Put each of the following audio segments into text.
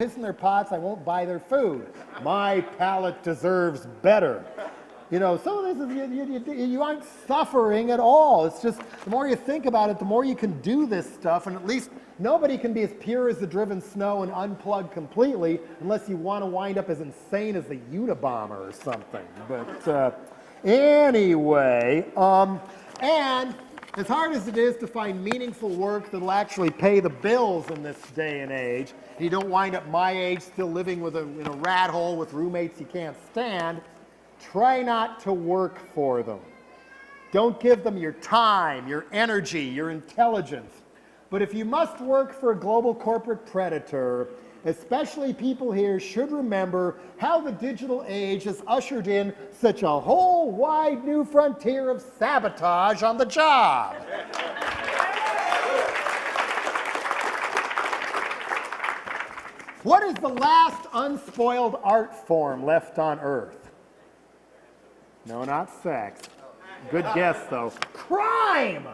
piss in their pots, I won't buy their food. My palate deserves better. You know, some of this is, you aren't suffering at all. It's just, the more you think about it, the more you can do this stuff, and at least nobody can be as pure as the driven snow and unplug completely unless you want to wind up as insane as the Unabomber or something. But anyway, and as hard as it is to find meaningful work that'll actually pay the bills in this day and age, and you don't wind up my age still living in a rat hole with roommates you can't stand, try not to work for them. Don't give them your time, your energy, your intelligence. But if you must work for a global corporate predator, especially people here should remember how the digital age has ushered in such a whole wide new frontier of sabotage on the job. What is the last unspoiled art form left on Earth? No, not sex. Good guess, though. Crime!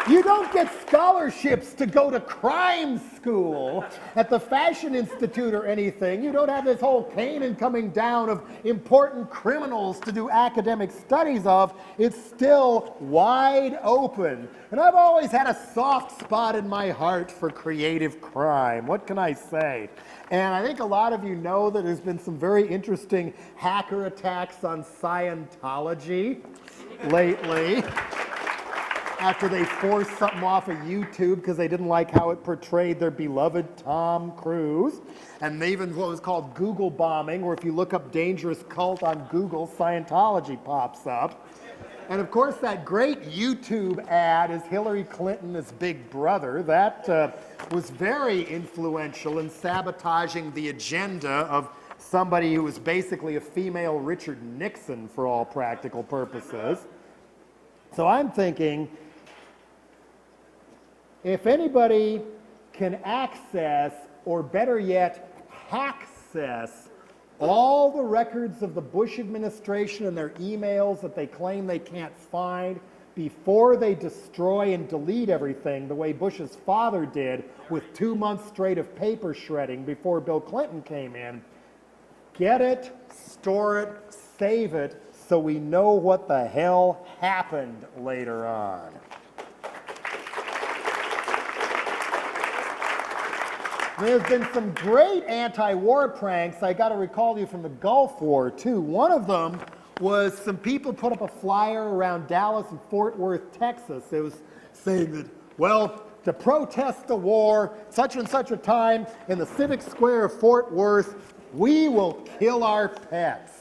You don't get scholarships to go to crime school at the Fashion Institute or anything. You don't have this whole Canaan coming down of important criminals to do academic studies of. It's still wide open. And I've always had a soft spot in my heart for creative crime. What can I say? And I think a lot of you know that there's been some very interesting hacker attacks on Scientology lately, after they forced something off of YouTube because they didn't like how it portrayed their beloved Tom Cruise. And even what was called Google bombing, where if you look up dangerous cult on Google, Scientology pops up. And of course, that great YouTube ad is Hillary Clinton as Big Brother. That was very influential in sabotaging the agenda of somebody who was basically a female Richard Nixon for all practical purposes. So I'm thinking, if anybody can access, or better yet, hackcess all the records of the Bush administration and their emails that they claim they can't find before they destroy and delete everything the way Bush's father did with 2 months straight of paper shredding before Bill Clinton came in, get it, store it, save it, so we know what the hell happened later on. There's been some great anti-war pranks. I got to recall you from the Gulf War, too. One of them was some people put up a flyer around Dallas and Fort Worth, Texas. It was saying that, well, to protest the war, such and such a time, in the civic square of Fort Worth, we will kill our pets.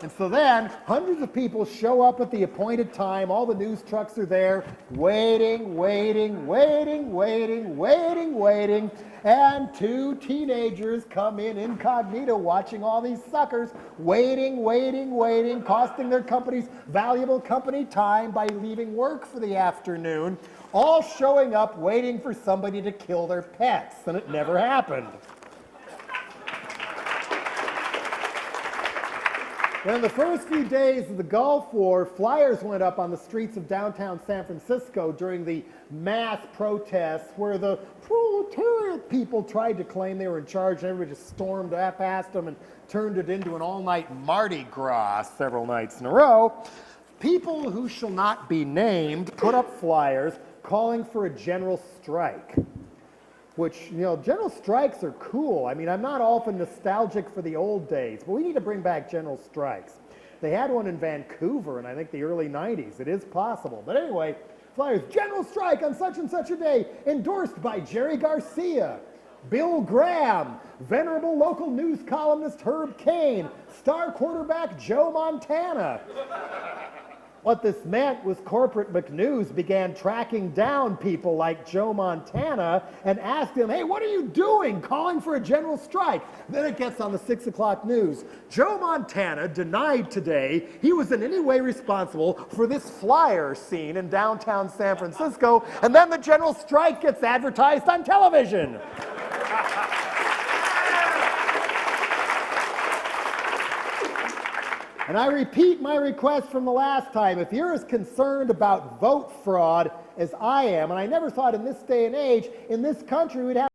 And so then, hundreds of people show up at the appointed time. All the news trucks are there, waiting. And two teenagers come in incognito, watching all these suckers, waiting, costing their companies valuable company time by leaving work for the afternoon, all showing up waiting for somebody to kill their pets. And it never happened. In the first few days of the Gulf War, flyers went up on the streets of downtown San Francisco during the mass protests where the proletariat people tried to claim they were in charge, and everybody just stormed past them and turned it into an all-night Mardi Gras several nights in a row. People who shall not be named put up flyers calling for a general strike. Which, you know, general strikes are cool. I mean, I'm not often nostalgic for the old days, but we need to bring back general strikes. They had one in Vancouver in, I think, the early 90s. It is possible. But anyway, flyers, general strike on such and such a day, endorsed by Jerry Garcia, Bill Graham, venerable local news columnist Herb Cain, star quarterback Joe Montana. What this meant was corporate McNews began tracking down people like Joe Montana and asked him, hey, what are you doing calling for a general strike? Then it gets on the 6 o'clock news. Joe Montana denied today he was in any way responsible for this flyer seen in downtown San Francisco, and then the general strike gets advertised on television. And I repeat my request from the last time. If you're as concerned about vote fraud as I am. And I never thought in this day and age, in this country, we'd have